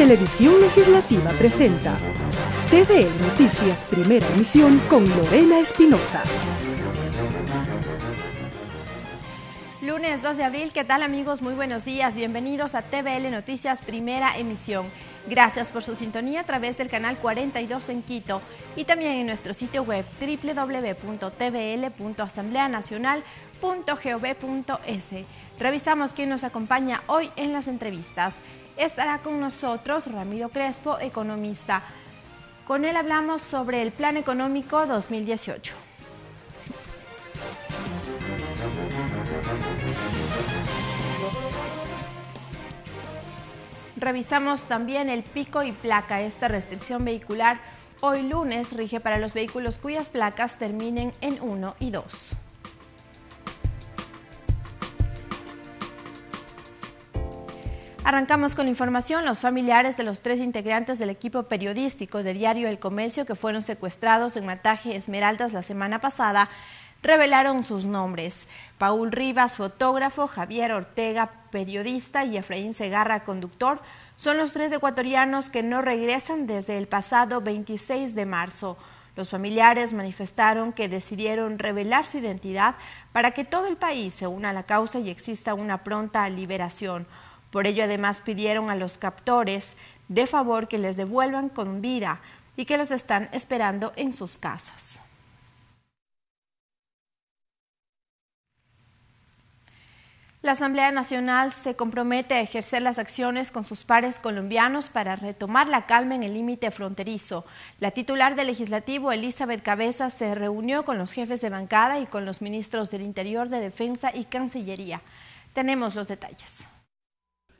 Televisión Legislativa presenta TVL Noticias Primera Emisión con Lorena Espinosa. Lunes 2 de abril, ¿qué tal amigos? Muy buenos días, bienvenidos a TVL Noticias Primera Emisión. Gracias por su sintonía a través del canal 42 en Quito y también en nuestro sitio web www.tvl.asambleanacional.gov.es. Revisamos quién nos acompaña hoy en las entrevistas. Estará con nosotros Ramiro Crespo, economista. Con él hablamos sobre el Plan Económico 2018. Revisamos también el pico y placa. Esta restricción vehicular hoy lunes rige para los vehículos cuyas placas terminen en 1 y 2. Arrancamos con la información. Los familiares de los 3 integrantes del equipo periodístico de Diario El Comercio que fueron secuestrados en Mataje Esmeraldas la semana pasada revelaron sus nombres: Paul Rivas, fotógrafo; Javier Ortega, periodista; y Efraín Segarra, conductor. Son los 3 ecuatorianos que no regresan desde el pasado 26 de marzo. Los familiares manifestaron que decidieron revelar su identidad para que todo el país se una a la causa y exista una pronta liberación. Por ello, además, pidieron a los captores de favor que les devuelvan con vida y que los están esperando en sus casas. La Asamblea Nacional se compromete a ejercer las acciones con sus pares colombianos para retomar la calma en el límite fronterizo. La titular del Legislativo, Elizabeth Cabezas, se reunió con los jefes de bancada y con los ministros del Interior, de Defensa y Cancillería. Tenemos los detalles.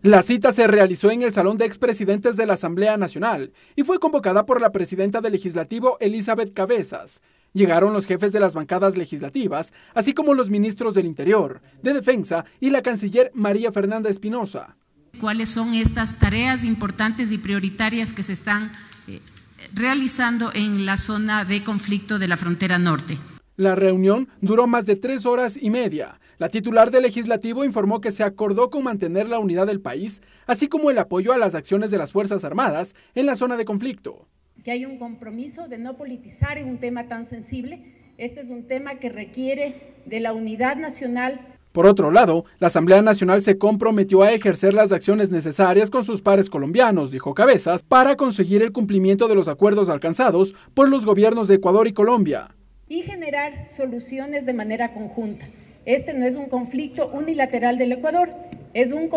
La cita se realizó en el Salón de Expresidentes de la Asamblea Nacional y fue convocada por la presidenta del Legislativo, Elizabeth Cabezas. Llegaron los jefes de las bancadas legislativas, así como los ministros del Interior, de Defensa y la canciller María Fernanda Espinosa. ¿Cuáles son estas tareas importantes y prioritarias que se están realizando en la zona de conflicto de la frontera norte? La reunión duró más de 3 horas y media. La titular del Legislativo informó que se acordó con mantener la unidad del país, así como el apoyo a las acciones de las Fuerzas Armadas en la zona de conflicto. Que hay un compromiso de no politizar en un tema tan sensible. Este es un tema que requiere de la unidad nacional. Por otro lado, la Asamblea Nacional se comprometió a ejercer las acciones necesarias con sus pares colombianos, dijo Cabezas, para conseguir el cumplimiento de los acuerdos alcanzados por los gobiernos de Ecuador y Colombia. Y generar soluciones de manera conjunta. Este no es un conflicto unilateral del Ecuador, es un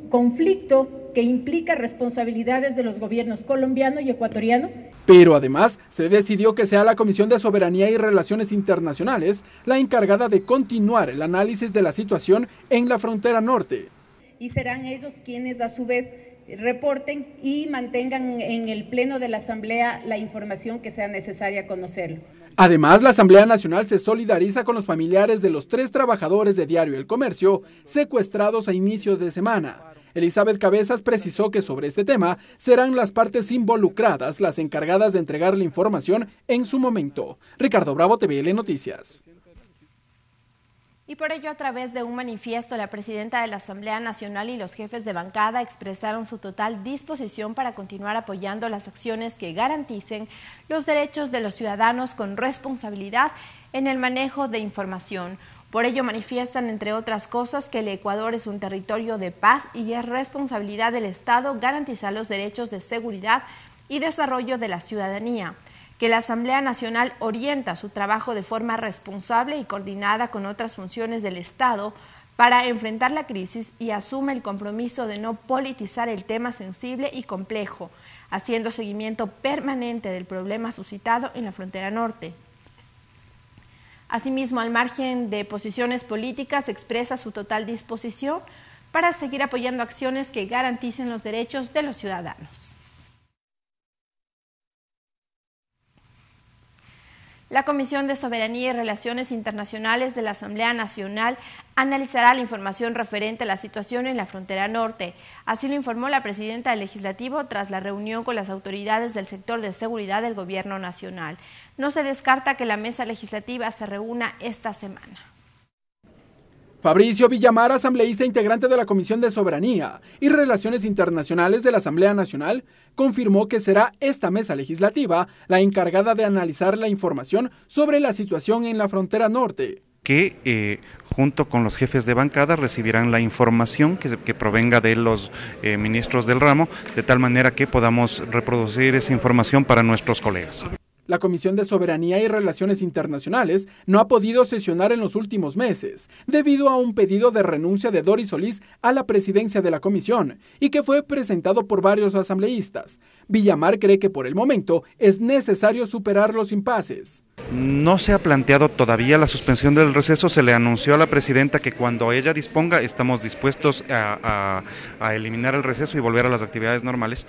conflicto que implica responsabilidades de los gobiernos colombiano y ecuatoriano. Pero además se decidió que sea la Comisión de Soberanía y Relaciones Internacionales la encargada de continuar el análisis de la situación en la frontera norte. Y serán ellos quienes a su vez reporten y mantengan en el pleno de la Asamblea la información que sea necesaria conocerlo. Además, la Asamblea Nacional se solidariza con los familiares de los 3 trabajadores de Diario El Comercio secuestrados a inicio de semana. Elizabeth Cabezas precisó que sobre este tema serán las partes involucradas las encargadas de entregar la información en su momento. Ricardo Bravo, TVL Noticias. Y por ello, a través de un manifiesto, la presidenta de la Asamblea Nacional y los jefes de bancada expresaron su total disposición para continuar apoyando las acciones que garanticen los derechos de los ciudadanos con responsabilidad en el manejo de información. Por ello manifiestan, entre otras cosas, que el Ecuador es un territorio de paz y es responsabilidad del Estado garantizar los derechos de seguridad y desarrollo de la ciudadanía, que la Asamblea Nacional orienta su trabajo de forma responsable y coordinada con otras funciones del Estado para enfrentar la crisis y asume el compromiso de no politizar el tema sensible y complejo, haciendo seguimiento permanente del problema suscitado en la frontera norte. Asimismo, al margen de posiciones políticas, expresa su total disposición para seguir apoyando acciones que garanticen los derechos de los ciudadanos. La Comisión de Soberanía y Relaciones Internacionales de la Asamblea Nacional analizará la información referente a la situación en la frontera norte. Así lo informó la presidenta del Legislativo tras la reunión con las autoridades del sector de seguridad del Gobierno Nacional. No se descarta que la mesa legislativa se reúna esta semana. Fabricio Villamar, asambleísta integrante de la Comisión de Soberanía y Relaciones Internacionales de la Asamblea Nacional, confirmó que será esta mesa legislativa la encargada de analizar la información sobre la situación en la frontera norte. Que junto con los jefes de bancada recibirán la información que provenga de los ministros del ramo, de tal manera que podamos reproducir esa información para nuestros colegas. La Comisión de Soberanía y Relaciones Internacionales no ha podido sesionar en los últimos meses, debido a un pedido de renuncia de Doris Solís a la presidencia de la comisión, y que fue presentado por varios asambleístas. Villamar cree que por el momento es necesario superar los impases. No se ha planteado todavía la suspensión del receso, se le anunció a la presidenta que cuando ella disponga estamos dispuestos a eliminar el receso y volver a las actividades normales.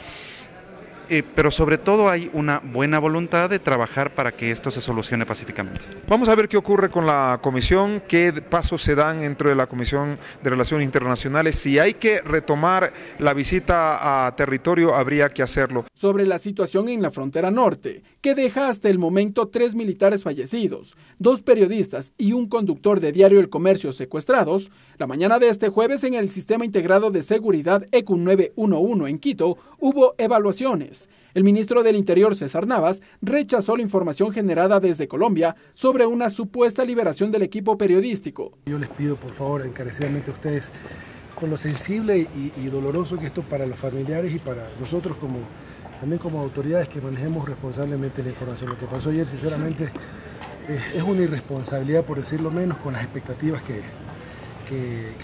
Pero sobre todo hay una buena voluntad de trabajar para que esto se solucione pacíficamente. Vamos a ver qué ocurre con la comisión, qué pasos se dan dentro de la Comisión de Relaciones Internacionales. Si hay que retomar la visita a territorio, habría que hacerlo. Sobre la situación en la frontera norte, que deja hasta el momento 3 militares fallecidos, 2 periodistas y un conductor de Diario El Comercio secuestrados, la mañana de este jueves en el Sistema Integrado de Seguridad ECU 911 en Quito hubo evaluaciones. El ministro del Interior, César Navas, rechazó la información generada desde Colombia sobre una supuesta liberación del equipo periodístico. Yo les pido, por favor, encarecidamente a ustedes, con lo sensible y doloroso que esto para los familiares y para nosotros también como autoridades, que manejemos responsablemente la información. Lo que pasó ayer, sinceramente, es una irresponsabilidad, por decirlo menos, con las expectativas que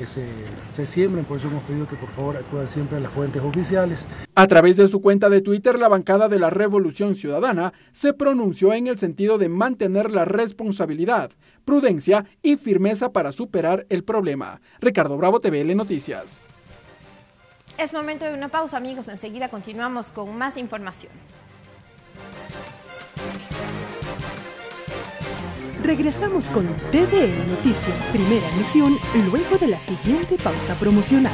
se siembren. Por eso hemos pedido que por favor acudan siempre a las fuentes oficiales. A través de su cuenta de Twitter, la bancada de la Revolución Ciudadana se pronunció en el sentido de mantener la responsabilidad, prudencia y firmeza para superar el problema. Ricardo Bravo, TVL Noticias. Es momento de una pausa, amigos. Enseguida continuamos con más información. Regresamos con TVL Noticias Primera Emisión luego de la siguiente pausa promocional.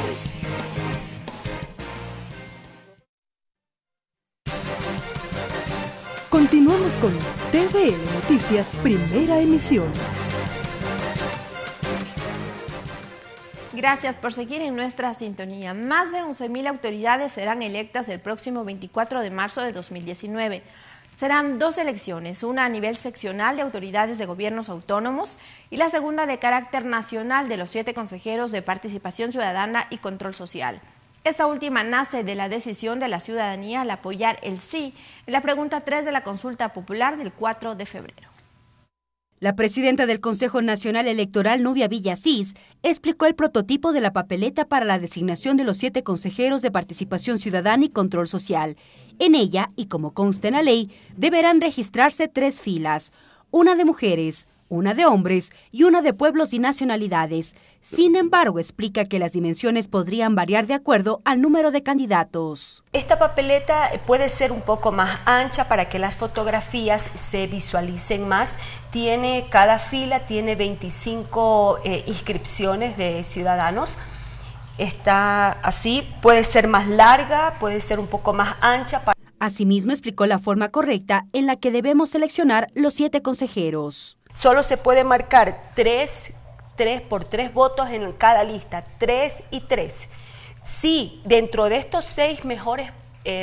Continuamos con TVL Noticias Primera Emisión. Gracias por seguir en nuestra sintonía. Más de 11.000 autoridades serán electas el próximo 24 de marzo de 2019. Serán 2 elecciones, una a nivel seccional de autoridades de gobiernos autónomos y la segunda de carácter nacional de los 7 consejeros de Participación Ciudadana y Control Social. Esta última nace de la decisión de la ciudadanía al apoyar el sí en la pregunta 3 de la consulta popular del 4 de febrero. La presidenta del Consejo Nacional Electoral, Nubia Villasís, explicó el prototipo de la papeleta para la designación de los 7 consejeros de Participación Ciudadana y Control Social. En ella, y como consta en la ley, deberán registrarse 3 filas, una de mujeres, una de hombres y una de pueblos y nacionalidades. Sin embargo, explica que las dimensiones podrían variar de acuerdo al número de candidatos. Esta papeleta puede ser un poco más ancha para que las fotografías se visualicen más. Cada fila tiene 25 inscripciones de ciudadanos. Está así, puede ser más larga, puede ser un poco más ancha. Asimismo, explicó la forma correcta en la que debemos seleccionar los 7 consejeros. Solo se puede marcar 3 por 3 votos en cada lista, 3 y 3. Si dentro de estos 6 mejores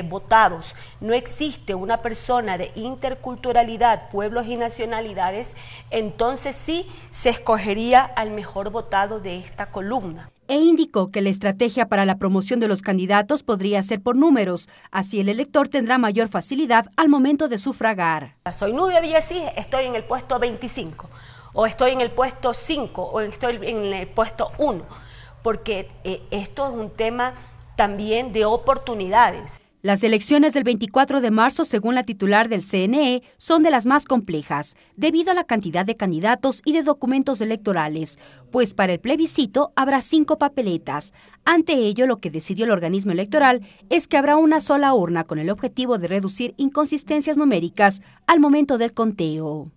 votados no existe una persona de interculturalidad, pueblos y nacionalidades, entonces sí se escogería al mejor votado de esta columna. E indicó que la estrategia para la promoción de los candidatos podría ser por números, así el elector tendrá mayor facilidad al momento de sufragar. Soy Nubia Villasís, estoy en el puesto 25, o estoy en el puesto 5, o estoy en el puesto 1, porque esto es un tema también de oportunidades. Las elecciones del 24 de marzo, según la titular del CNE, son de las más complejas, debido a la cantidad de candidatos y de documentos electorales, pues para el plebiscito habrá 5 papeletas. Ante ello, lo que decidió el organismo electoral es que habrá una sola urna con el objetivo de reducir inconsistencias numéricas al momento del conteo.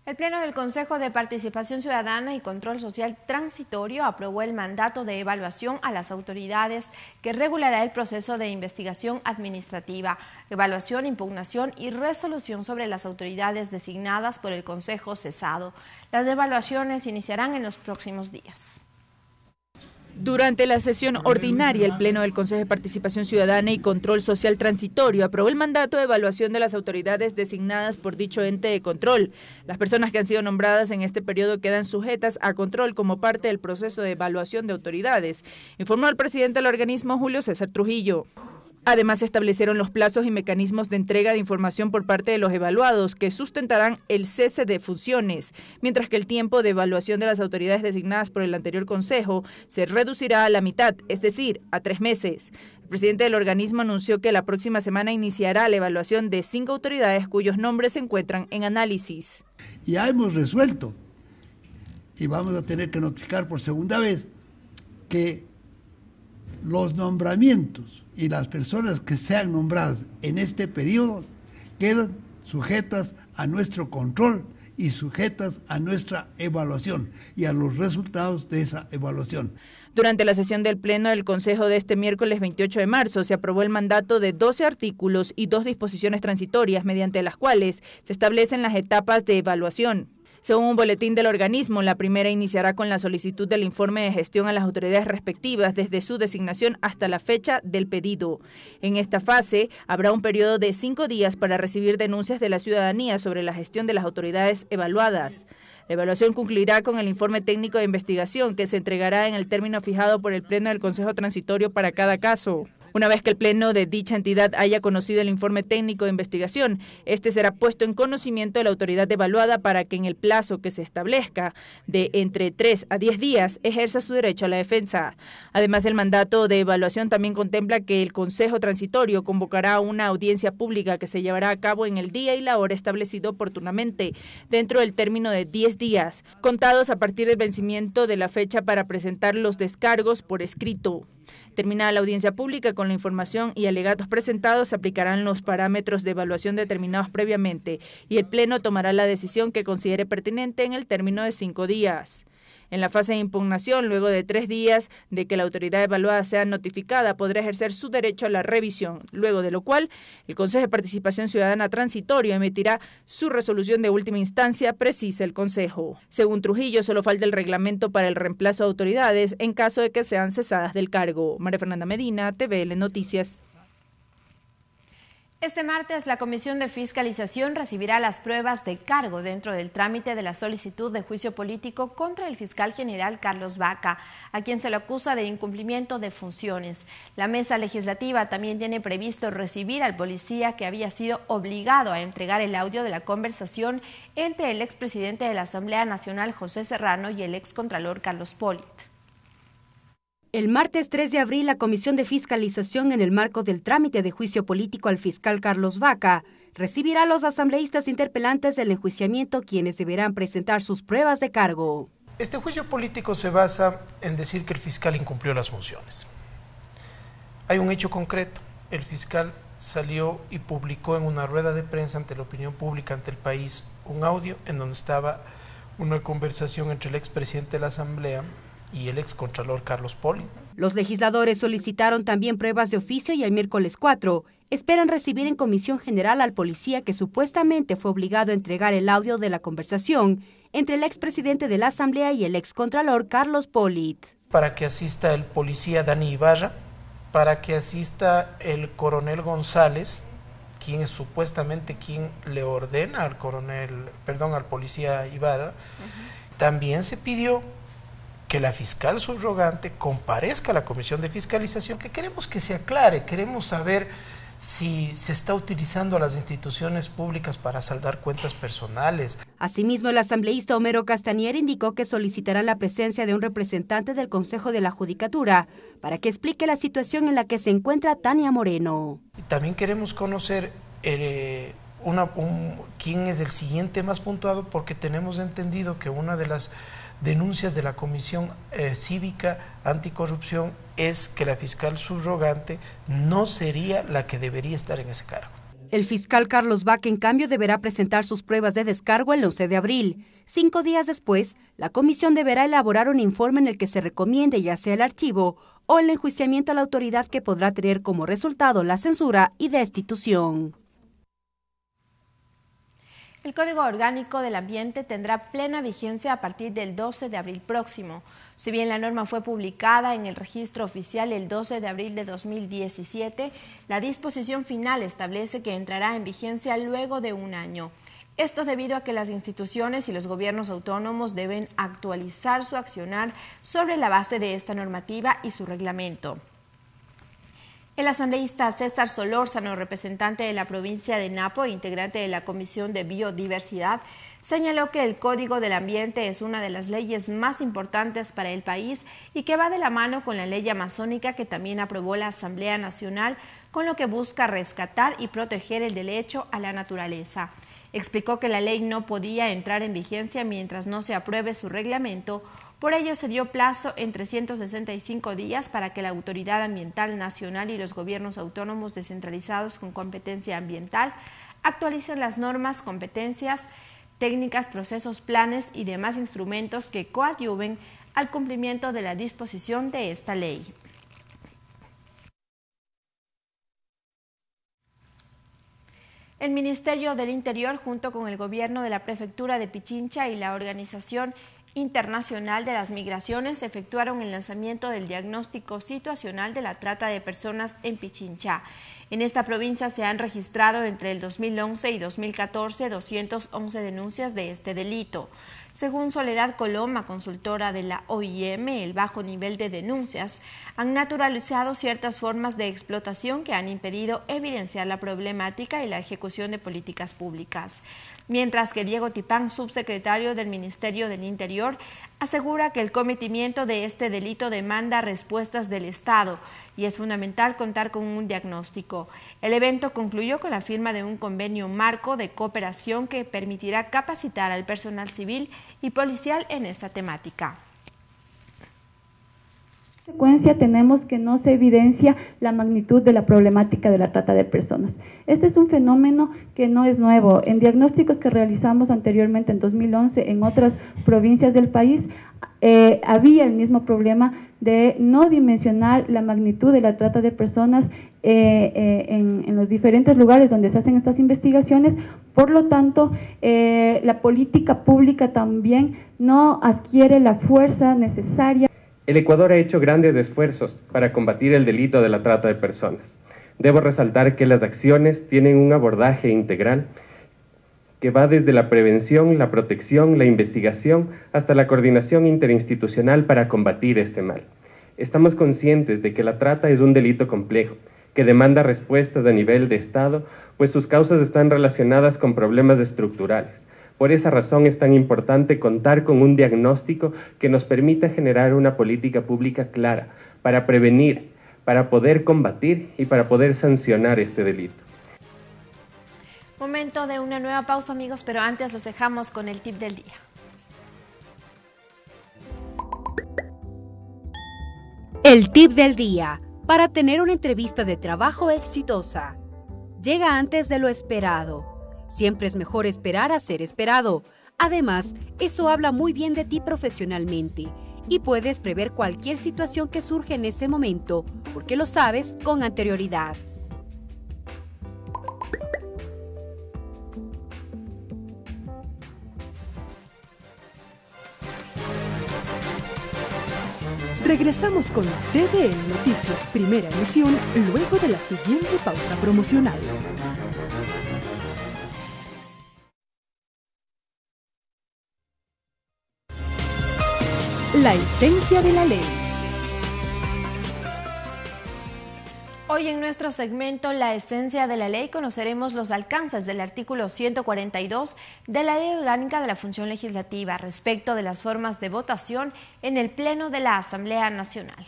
El Pleno del Consejo de Participación Ciudadana y Control Social Transitorio aprobó el mandato de evaluación a las autoridades que regulará el proceso de investigación administrativa, evaluación, impugnación y resolución sobre las autoridades designadas por el Consejo cesado. Las evaluaciones iniciarán en los próximos días. Durante la sesión ordinaria, el Pleno del Consejo de Participación Ciudadana y Control Social Transitorio aprobó el mandato de evaluación de las autoridades designadas por dicho ente de control. Las personas que han sido nombradas en este periodo quedan sujetas a control como parte del proceso de evaluación de autoridades, informó el presidente del organismo, Julio César Trujillo. Además, se establecieron los plazos y mecanismos de entrega de información por parte de los evaluados que sustentarán el cese de funciones, mientras que el tiempo de evaluación de las autoridades designadas por el anterior Consejo se reducirá a la mitad, es decir, a 3 meses. El presidente del organismo anunció que la próxima semana iniciará la evaluación de 5 autoridades cuyos nombres se encuentran en análisis. Ya hemos resuelto, y vamos a tener que notificar por segunda vez, que los nombramientos y las personas que sean nombradas en este periodo quedan sujetas a nuestro control y sujetas a nuestra evaluación y a los resultados de esa evaluación. Durante la sesión del Pleno del Consejo de este miércoles 28 de marzo se aprobó el mandato de 12 artículos y 2 disposiciones transitorias mediante las cuales se establecen las etapas de evaluación. Según un boletín del organismo, la primera iniciará con la solicitud del informe de gestión a las autoridades respectivas desde su designación hasta la fecha del pedido. En esta fase habrá un periodo de 5 días para recibir denuncias de la ciudadanía sobre la gestión de las autoridades evaluadas. La evaluación concluirá con el informe técnico de investigación que se entregará en el término fijado por el Pleno del Consejo Transitorio para cada caso. Una vez que el Pleno de dicha entidad haya conocido el informe técnico de investigación, este será puesto en conocimiento de la autoridad evaluada para que en el plazo que se establezca, de entre 3 a 10 días, ejerza su derecho a la defensa. Además, el mandato de evaluación también contempla que el Consejo Transitorio convocará una audiencia pública que se llevará a cabo en el día y la hora establecido oportunamente, dentro del término de 10 días, contados a partir del vencimiento de la fecha para presentar los descargos por escrito. Terminada la audiencia pública, con la información y alegatos presentados, se aplicarán los parámetros de evaluación determinados previamente y el Pleno tomará la decisión que considere pertinente en el término de 5 días. En la fase de impugnación, luego de 3 días de que la autoridad evaluada sea notificada, podrá ejercer su derecho a la revisión, luego de lo cual el Consejo de Participación Ciudadana Transitorio emitirá su resolución de última instancia, precisa el Consejo. Según Trujillo, solo falta el reglamento para el reemplazo de autoridades en caso de que sean cesadas del cargo. María Fernanda Medina, TVL Noticias. Este martes, la Comisión de Fiscalización recibirá las pruebas de cargo dentro del trámite de la solicitud de juicio político contra el fiscal general Carlos Vaca, a quien se le acusa de incumplimiento de funciones. La mesa legislativa también tiene previsto recibir al policía que había sido obligado a entregar el audio de la conversación entre el expresidente de la Asamblea Nacional, José Serrano, y el excontralor Carlos Polit. El martes 3 de abril, la Comisión de Fiscalización, en el marco del trámite de juicio político al fiscal Carlos Vaca, recibirá a los asambleístas interpelantes del enjuiciamiento, quienes deberán presentar sus pruebas de cargo. Este juicio político se basa en decir que el fiscal incumplió las funciones. Hay un hecho concreto. El fiscal salió y publicó en una rueda de prensa ante la opinión pública, ante el país, un audio en donde estaba una conversación entre el expresidente de la Asamblea y el excontralor Carlos Polit. Los legisladores solicitaron también pruebas de oficio y el miércoles 4 esperan recibir en comisión general al policía que supuestamente fue obligado a entregar el audio de la conversación entre el expresidente de la Asamblea y el excontralor Carlos Polit. Para que asista el policía Dani Ibarra, para que asista el coronel González, quien es supuestamente quien le ordena al policía Ibarra. También se pidió que la fiscal subrogante comparezca a la Comisión de Fiscalización, que queremos que se aclare, queremos saber si se está utilizando a las instituciones públicas para saldar cuentas personales. Asimismo, el asambleísta Homero Castañer indicó que solicitará la presencia de un representante del Consejo de la Judicatura para que explique la situación en la que se encuentra Tania Moreno. Y también queremos conocer quién es el siguiente más puntuado, porque tenemos entendido que una de las denuncias de la Comisión Cívica Anticorrupción es que la fiscal subrogante no sería la que debería estar en ese cargo. El fiscal Carlos Vaca, en cambio, deberá presentar sus pruebas de descargo el 11 de abril. 5 días después, la comisión deberá elaborar un informe en el que se recomiende ya sea el archivo o el enjuiciamiento a la autoridad, que podrá tener como resultado la censura y destitución. El Código Orgánico del Ambiente tendrá plena vigencia a partir del 12 de abril próximo. Si bien la norma fue publicada en el registro oficial el 12 de abril de 2017, la disposición final establece que entrará en vigencia luego de un año. Esto debido a que las instituciones y los gobiernos autónomos deben actualizar su accionar sobre la base de esta normativa y su reglamento. El asambleísta César Solórzano, representante de la provincia de Napo e integrante de la Comisión de Biodiversidad, señaló que el Código del Ambiente es una de las leyes más importantes para el país y que va de la mano con la ley amazónica que también aprobó la Asamblea Nacional, con lo que busca rescatar y proteger el derecho a la naturaleza. Explicó que la ley no podía entrar en vigencia mientras no se apruebe su reglamento. Por ello, se dio plazo en 365 días para que la Autoridad Ambiental Nacional y los gobiernos autónomos descentralizados con competencia ambiental actualicen las normas, competencias, técnicas, procesos, planes y demás instrumentos que coadyuven al cumplimiento de la disposición de esta ley. El Ministerio del Interior, junto con el gobierno de la Prefectura de Pichincha y la Organización Internacional de las Migraciones, efectuaron el lanzamiento del diagnóstico situacional de la trata de personas en Pichincha. En esta provincia se han registrado entre el 2011 y 2014 211 denuncias de este delito. Según Soledad Coloma, consultora de la OIM, el bajo nivel de denuncias han naturalizado ciertas formas de explotación que han impedido evidenciar la problemática y la ejecución de políticas públicas. Mientras que Diego Tipán, subsecretario del Ministerio del Interior, asegura que el cometimiento de este delito demanda respuestas del Estado y es fundamental contar con un diagnóstico. El evento concluyó con la firma de un convenio marco de cooperación que permitirá capacitar al personal civil y policial en esta temática. En consecuencia, tenemos que no se evidencia la magnitud de la problemática de la trata de personas. Este es un fenómeno que no es nuevo. En diagnósticos que realizamos anteriormente en 2011 en otras provincias del país, había el mismo problema de no dimensionar la magnitud de la trata de personas en los diferentes lugares donde se hacen estas investigaciones. Por lo tanto, la política pública también no adquiere la fuerza necesaria. El Ecuador ha hecho grandes esfuerzos para combatir el delito de la trata de personas. Debo resaltar que las acciones tienen un abordaje integral que va desde la prevención, la protección, la investigación, hasta la coordinación interinstitucional para combatir este mal. Estamos conscientes de que la trata es un delito complejo, que demanda respuestas a nivel de Estado, pues sus causas están relacionadas con problemas estructurales. Por esa razón es tan importante contar con un diagnóstico que nos permita generar una política pública clara para prevenir, para poder combatir y para poder sancionar este delito. Momento de una nueva pausa, amigos, pero antes los dejamos con el tip del día. El tip del día para tener una entrevista de trabajo exitosa. Llega antes de lo esperado. Siempre es mejor esperar a ser esperado. Además, eso habla muy bien de ti profesionalmente y puedes prever cualquier situación que surge en ese momento porque lo sabes con anterioridad. Regresamos con TVE Noticias Primera Emisión luego de la siguiente pausa promocional. La esencia de la ley. Hoy en nuestro segmento La esencia de la ley conoceremos los alcances del artículo 142 de la Ley Orgánica de la Función Legislativa respecto de las formas de votación en el Pleno de la Asamblea Nacional.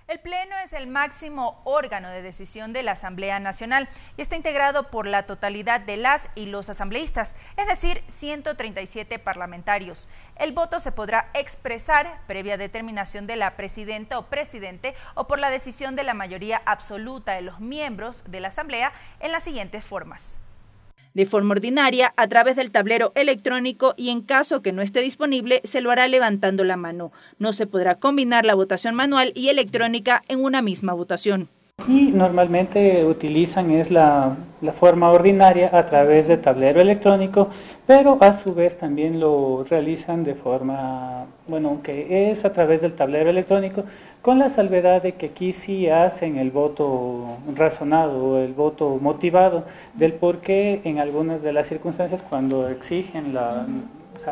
El Pleno es el máximo órgano de decisión de la Asamblea Nacional y está integrado por la totalidad de las y los asambleístas, es decir, 137 parlamentarios. El voto se podrá expresar previa determinación de la presidenta o presidente o por la decisión de la mayoría absoluta de los miembros de la Asamblea en las siguientes formas. De forma ordinaria, a través del tablero electrónico y en caso que no esté disponible, se lo hará levantando la mano. No se podrá combinar la votación manual y electrónica en una misma votación. Aquí normalmente utilizan la forma ordinaria a través de tablero electrónico, pero a su vez también lo realizan de forma, que es a través del tablero electrónico, con la salvedad de que aquí sí hacen el voto razonado o el voto motivado del por qué en algunas de las circunstancias cuando exigen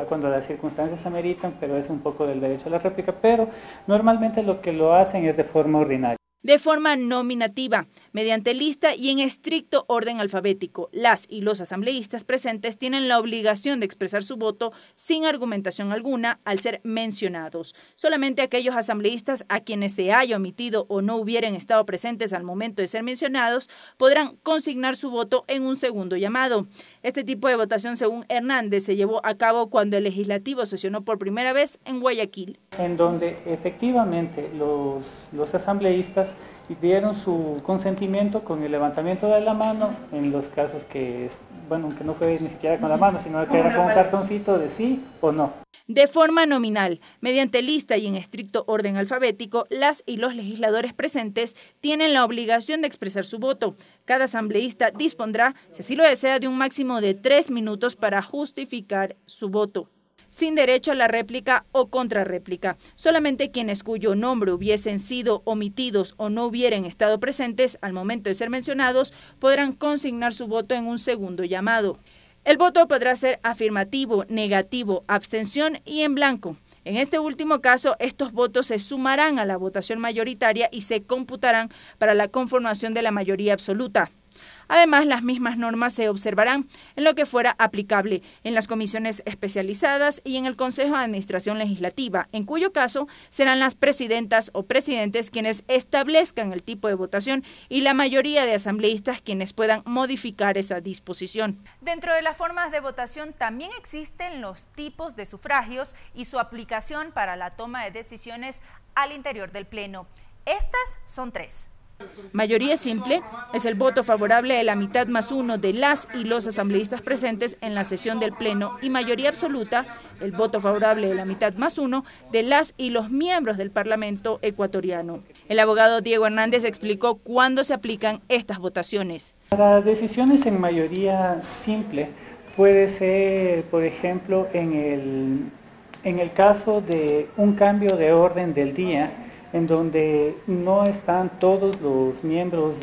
cuando las circunstancias ameritan, pero es un poco del derecho a la réplica, pero normalmente lo que lo hacen es de forma ordinaria. De forma nominativa, mediante lista y en estricto orden alfabético, las y los asambleístas presentes tienen la obligación de expresar su voto sin argumentación alguna al ser mencionados. Solamente aquellos asambleístas a quienes se haya omitido o no hubieran estado presentes al momento de ser mencionados podrán consignar su voto en un segundo llamado. Este tipo de votación, según Hernández, se llevó a cabo cuando el legislativo sesionó por primera vez en Guayaquil. En donde efectivamente los asambleístas dieron su consentimiento con el levantamiento de la mano en los casos que no fue ni siquiera con la mano, sino que era con un cartoncito de sí o no. De forma nominal, mediante lista y en estricto orden alfabético, las y los legisladores presentes tienen la obligación de expresar su voto. Cada asambleísta dispondrá, si así lo desea, de un máximo de 3 minutos para justificar su voto, sin derecho a la réplica o contrarréplica. Solamente quienes cuyo nombre hubiesen sido omitidos o no hubieran estado presentes al momento de ser mencionados podrán consignar su voto en un segundo llamado. El voto podrá ser afirmativo, negativo, abstención y en blanco. En este último caso, estos votos se sumarán a la votación mayoritaria y se computarán para la conformación de la mayoría absoluta. Además, las mismas normas se observarán en lo que fuera aplicable en las comisiones especializadas y en el Consejo de Administración Legislativa, en cuyo caso serán las presidentas o presidentes quienes establezcan el tipo de votación y la mayoría de asambleístas quienes puedan modificar esa disposición. Dentro de las formas de votación también existen los tipos de sufragios y su aplicación para la toma de decisiones al interior del Pleno. Estas son 3. Mayoría simple es el voto favorable de la mitad más uno de las y los asambleístas presentes en la sesión del Pleno, y mayoría absoluta, el voto favorable de la mitad más uno de las y los miembros del Parlamento ecuatoriano. El abogado Diego Hernández explicó cuándo se aplican estas votaciones. Para decisiones en mayoría simple puede ser, por ejemplo, en el caso de un cambio de orden del día, en donde no están todos los miembros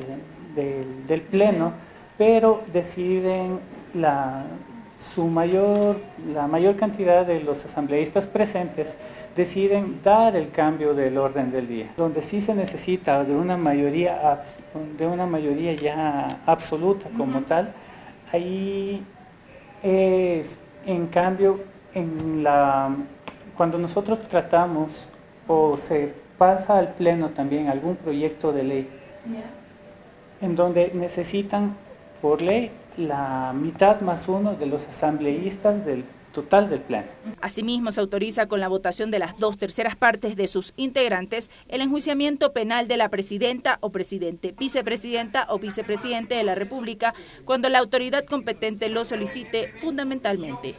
del Pleno, pero deciden la mayor cantidad de los asambleístas presentes deciden dar el cambio del orden del día, donde sí se necesita de una mayoría ya absoluta como tal. Ahí es, en cambio, cuando nosotros tratamos o se pasa al Pleno también algún proyecto de ley, en donde necesitan por ley la mitad más uno de los asambleístas del total del Pleno. Asimismo, se autoriza con la votación de las 2/3 partes de sus integrantes el enjuiciamiento penal de la presidenta o presidente, vicepresidenta o vicepresidente de la República, cuando la autoridad competente lo solicite fundamentalmente.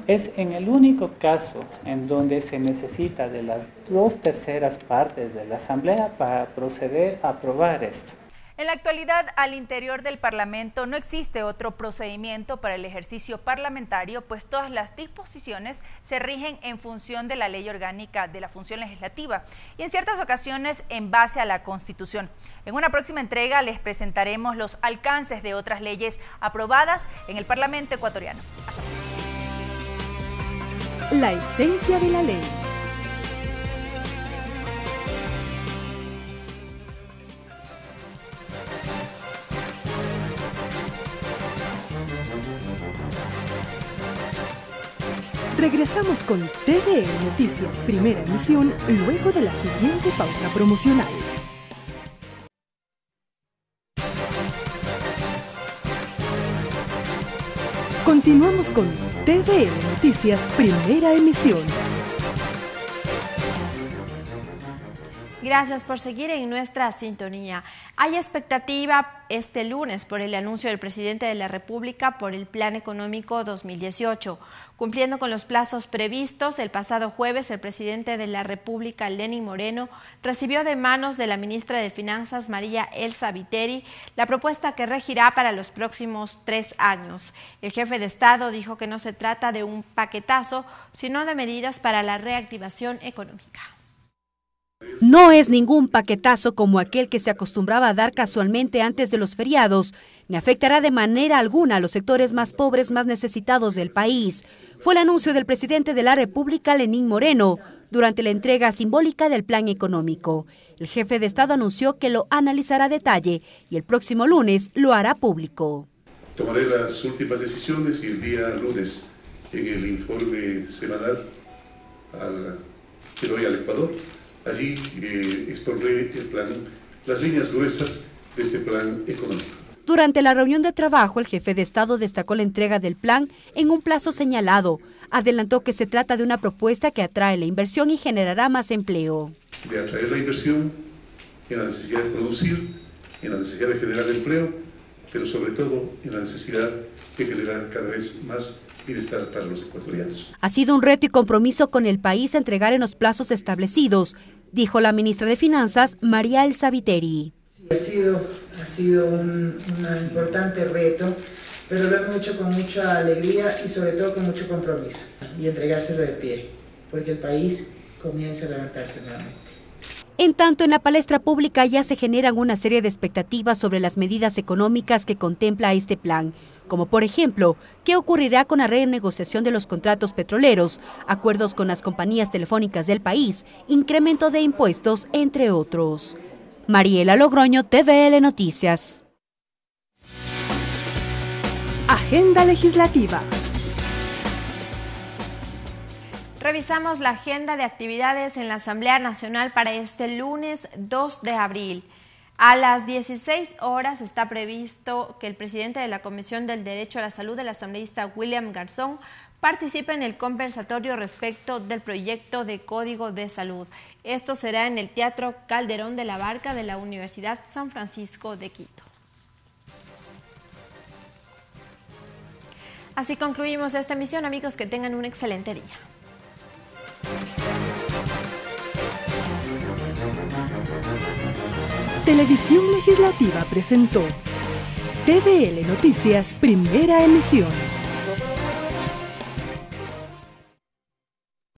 Es en el único caso en donde se necesita de las 2/3 partes de la Asamblea para proceder a aprobar esto. En la actualidad, al interior del Parlamento no existe otro procedimiento para el ejercicio parlamentario, pues todas las disposiciones se rigen en función de la Ley Orgánica de la Función Legislativa y en ciertas ocasiones en base a la Constitución. En una próxima entrega les presentaremos los alcances de otras leyes aprobadas en el Parlamento ecuatoriano. La esencia de la ley. Regresamos con TVE Noticias Primera Emisión luego de la siguiente pausa promocional. con TVL Noticias Primera Emisión. Gracias por seguir en nuestra sintonía. Hay expectativa este lunes por el anuncio del presidente de la República por el Plan Económico 2018. Cumpliendo con los plazos previstos, el pasado jueves el presidente de la República, Lenín Moreno, recibió de manos de la ministra de Finanzas, María Elsa Viteri, la propuesta que regirá para los próximos 3 años. El jefe de Estado dijo que no se trata de un paquetazo, sino de medidas para la reactivación económica. No es ningún paquetazo como aquel que se acostumbraba a dar casualmente antes de los feriados, ni afectará de manera alguna a los sectores más pobres, más necesitados del país. Fue el anuncio del presidente de la República, Lenín Moreno, durante la entrega simbólica del plan económico. El jefe de Estado anunció que lo analizará a detalle y el próximo lunes lo hará público. Tomaré las últimas decisiones y el día lunes en el informe semanal que doy al Ecuador. Allí expondré el plan, las líneas gruesas de este plan económico. Durante la reunión de trabajo, el jefe de Estado destacó la entrega del plan en un plazo señalado. Adelantó que se trata de una propuesta que atrae la inversión y generará más empleo. De atraer la inversión, en la necesidad de producir, en la necesidad de generar empleo, pero sobre todo en la necesidad de generar cada vez más bienestar para los ecuatorianos. Ha sido un reto y compromiso con el país entregar en los plazos establecidos, dijo la ministra de Finanzas, María Elsa Viteri. Ha sido un importante reto, pero lo hemos hecho con mucha alegría y sobre todo con mucho compromiso y entregárselo de pie, porque el país comienza a levantarse nuevamente. En tanto, en la palestra pública ya se generan una serie de expectativas sobre las medidas económicas que contempla este plan, como por ejemplo, ¿qué ocurrirá con la renegociación de los contratos petroleros, acuerdos con las compañías telefónicas del país, incremento de impuestos, entre otros? Mariela Logroño, TVL Noticias. Agenda legislativa. Revisamos la agenda de actividades en la Asamblea Nacional para este lunes 2 de abril. A las 16 horas está previsto que el presidente de la Comisión del Derecho a la Salud, el asambleísta William Garzón, participe en el conversatorio respecto del proyecto de Código de Salud. Esto será en el Teatro Calderón de la Barca de la Universidad San Francisco de Quito. Así concluimos esta emisión, amigos, que tengan un excelente día. Televisión Legislativa presentó TVL Noticias Primera Emisión.